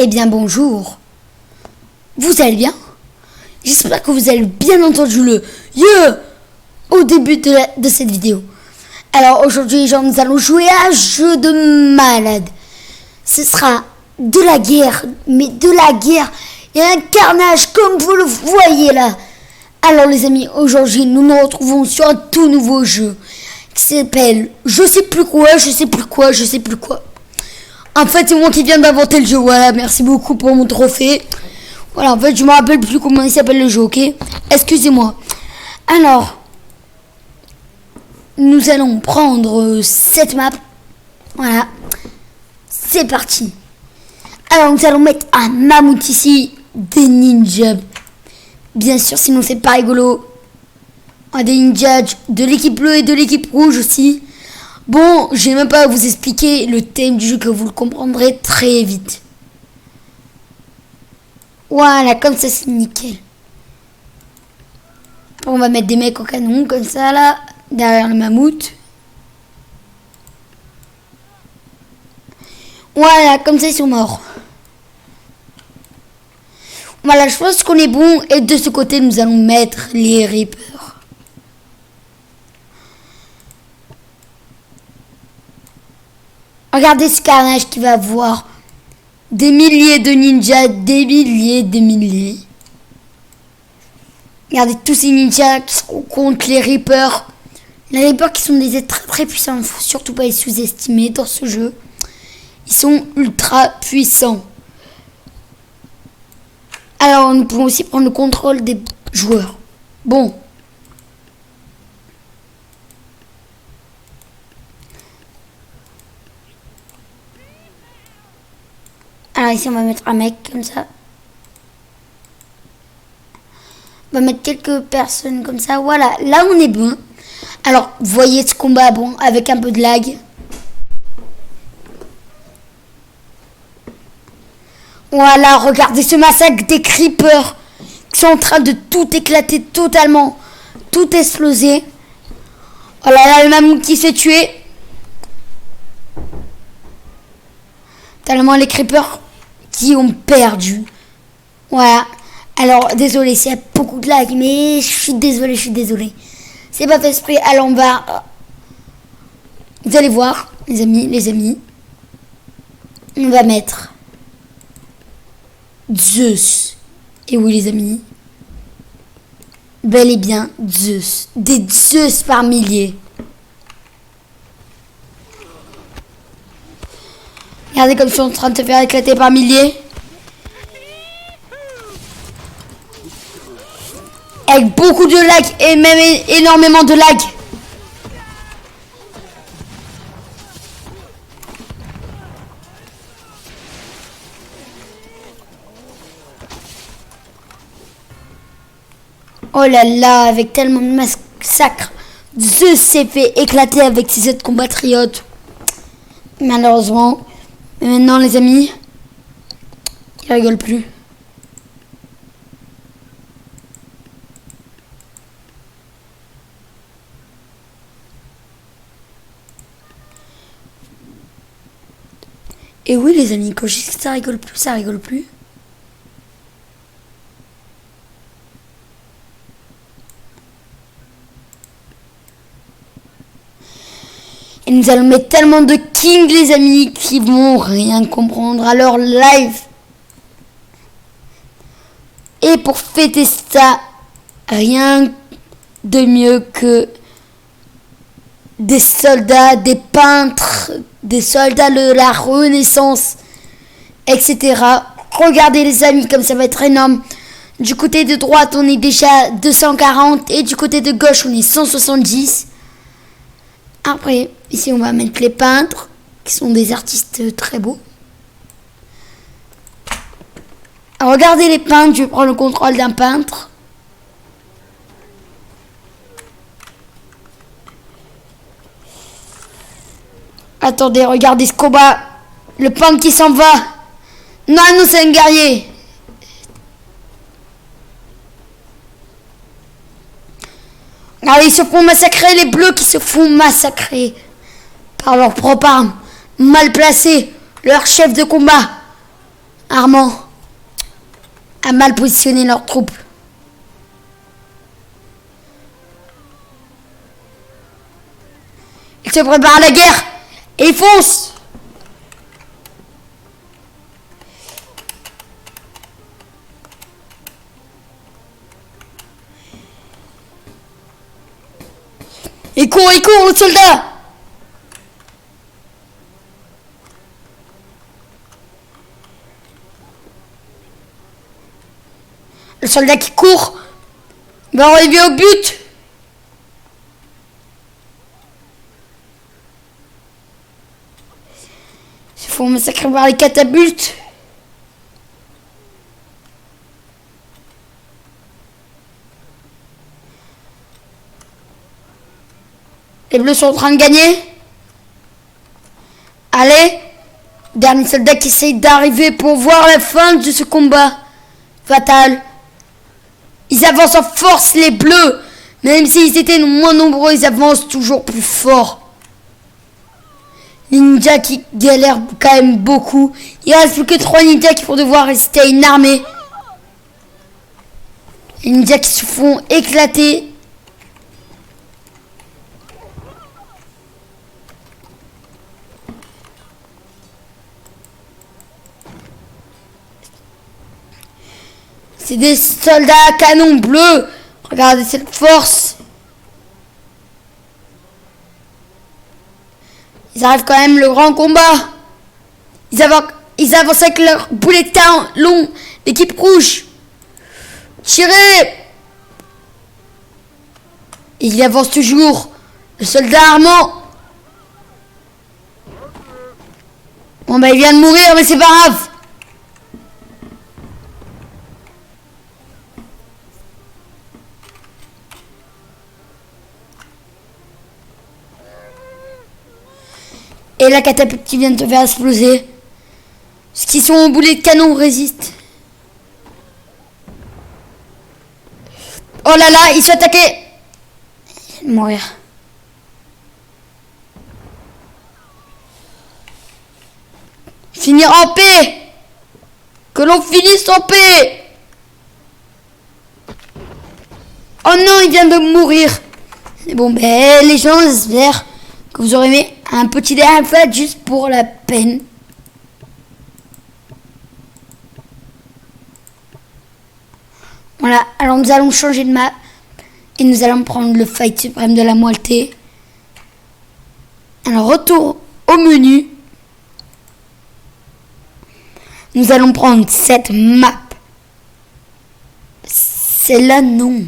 Eh bien bonjour, vous allez bien? J'espère que vous avez bien entendu le « yeah » au début de cette vidéo. Alors aujourd'hui, nous allons jouer à un jeu de malade. Ce sera de la guerre, mais de la guerre. Il y a un carnage comme vous le voyez là. Alors les amis, aujourd'hui nous nous retrouvons sur un tout nouveau jeu qui s'appelle je sais plus quoi. En fait, c'est moi qui viens d'inventer le jeu. Voilà, merci beaucoup pour mon trophée. Voilà, en fait, je me rappelle plus comment il s'appelle le jeu, ok? Excusez-moi. Alors, nous allons prendre cette map. Voilà. C'est parti. Alors, nous allons mettre un mammouth ici, des ninjas. Bien sûr, sinon c'est pas rigolo. Des ninjas de l'équipe bleue et de l'équipe rouge aussi. Bon, je vais même pas vous expliquer le thème du jeu, que vous le comprendrez très vite. Voilà, comme ça c'est nickel. On va mettre des mecs au canon, comme ça là, derrière le mammouth. Voilà, comme ça ils sont morts. Voilà, je pense qu'on est bon. Et de ce côté, nous allons mettre les Reapers. Regardez ce carnage qu'il va avoir. Des milliers de ninjas, des milliers. Regardez tous ces ninjas qui seront contre les Reapers. Les Reapers qui sont des êtres très très puissants. Il ne faut surtout pas les sous-estimer dans ce jeu. Ils sont ultra puissants. Alors nous pouvons aussi prendre le contrôle des joueurs. Bon. Alors ici on va mettre un mec comme ça. On va mettre quelques personnes comme ça. Voilà, là on est bon. Alors vous voyez ce combat, bon, avec un peu de lag. Voilà, regardez ce massacre des creepers qui sont en train de tout éclater totalement. Tout exploser. Oh là là, le mammouth qui s'est tué. Tellement les creepers qui ont perdu. Voilà. Alors, désolé s'il y a beaucoup de lag, mais je suis désolé. C'est pas fait exprès. Alors, on va... Vous allez voir, les amis. On va mettre Zeus. Et oui, les amis. Bel et bien Zeus. Des Zeus par milliers. Regardez comme ils sont en train de se faire éclater par milliers. Avec beaucoup de lag et même énormément de lag. Oh là là, avec tellement de massacres, Zeus s'est fait éclater avec ses autres compatriotes. Malheureusement. Mais maintenant, les amis, ils rigolent plus. Et oui, les amis, quand je dis que ça rigole plus. Et nous allons mettre tellement de kings, les amis, qui vont rien comprendre à leur live. Et pour fêter ça, rien de mieux que des soldats, des peintres, des soldats de la Renaissance, etc. Regardez les amis, comme ça va être énorme. Du côté de droite, on est déjà 240 et du côté de gauche, on est 170. Après, ici, on va mettre les peintres, qui sont des artistes très beaux. Alors, regardez les peintres, je vais prendre le contrôle d'un peintre. Attendez, regardez ce combat. Le peintre qui s'en va. Non, c'est un guerrier. Alors, ils se font massacrer, les bleus qui se font massacrer par leur propre arme. Mal placé, leur chef de combat. Armand a mal positionné leurs troupes. Ils se préparent à la guerre et ils foncent. Il court, le soldat. Le soldat qui court va arriver au but. Il se font massacrer par les catapultes. Les bleus sont en train de gagner. Allez, dernier soldat qui essaye d'arriver pour voir la fin de ce combat fatal. Ils avancent en force, les bleus. Même s'ils étaient moins nombreux, ils avancent toujours plus fort. Les ninjas qui galèrent quand même beaucoup. Il reste plus que 3 ninjas qui vont devoir résister à une armée. Les ninjas qui se font éclater. C'est des soldats à canon bleu. Regardez cette force. Ils arrivent quand même le grand combat. Ils avancent avec leur boulet de canon long. L'équipe rouge. Tirez. Et il avance toujours. Le soldat Armand. Bon bah il vient de mourir mais c'est pas grave. Et la catapulte qui vient de se faire exploser. Ceux qui sont au boulet de canon résistent. Oh là là, ils sont attaqués. Il vient de mourir. Finir en paix. Que l'on finisse en paix. Oh non, il vient de mourir. Bon, ben, les gens, j'espère que vous aurez aimé un petit dernier fait juste pour la peine. Voilà, alors nous allons changer de map et nous allons prendre le fight suprême de la moitié. Alors retour au menu. Nous allons prendre cette map. Celle-là non.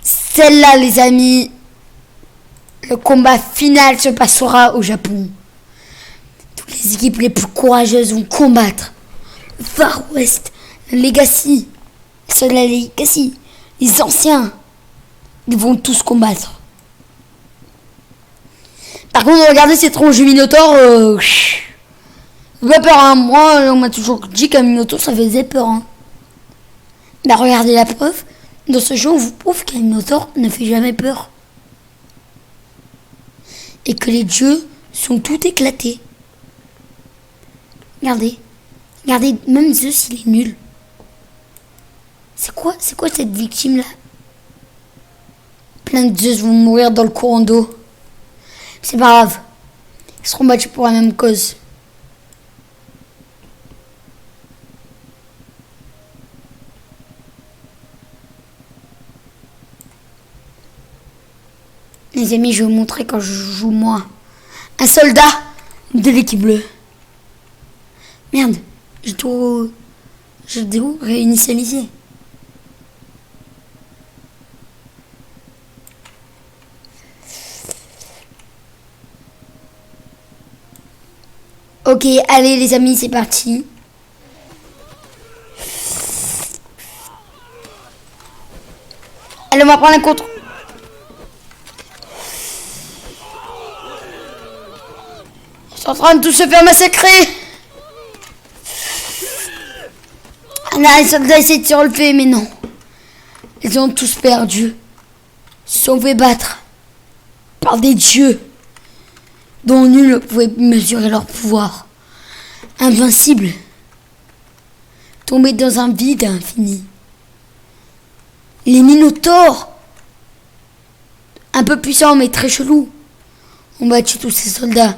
Celle-là les amis. Le combat final se passera au Japon. Toutes les équipes les plus courageuses vont combattre. Le Far West, le Legacy, ceux de la Legacy, les anciens, ils vont tous combattre. Par contre, regardez ces tronches du Minotaur. Pas peur, hein. Moi, on m'a toujours dit qu'un Minotaur, ça faisait peur. Hein. Bah, regardez la preuve. Dans ce jeu, on vous prouve qu'un Minotaur ne fait jamais peur. Et que les dieux sont tout éclatés. Regardez. Regardez, même Zeus, il est nul. C'est quoi cette victime-là? Plein de Zeus vont mourir dans le courant d'eau. C'est pas grave. Ils seront battus pour la même cause. Les amis, je vais vous montrer quand je joue moi. Un soldat de l'équipe bleue. Merde, j'ai tout réinitialisé. Ok, allez les amis, c'est parti. Allez, on va prendre un contre. Ils sont en train de tous se faire massacrer. Ah non, les soldats essaient de se relever, mais non. Ils ont tous perdu. Ils se sont fait battre par des dieux. dont nul ne pouvait mesurer leur pouvoir. Invincibles, tombés dans un vide infini. Les Minotaures, un peu puissants mais très chelous, ont battu tous ces soldats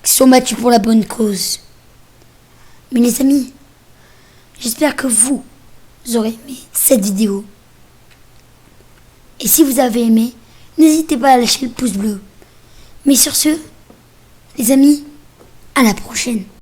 qui sont battus pour la bonne cause. Mais les amis, j'espère que vous aurez aimé cette vidéo. Et si vous avez aimé, n'hésitez pas à lâcher le pouce bleu. Mais sur ce, les amis, à la prochaine.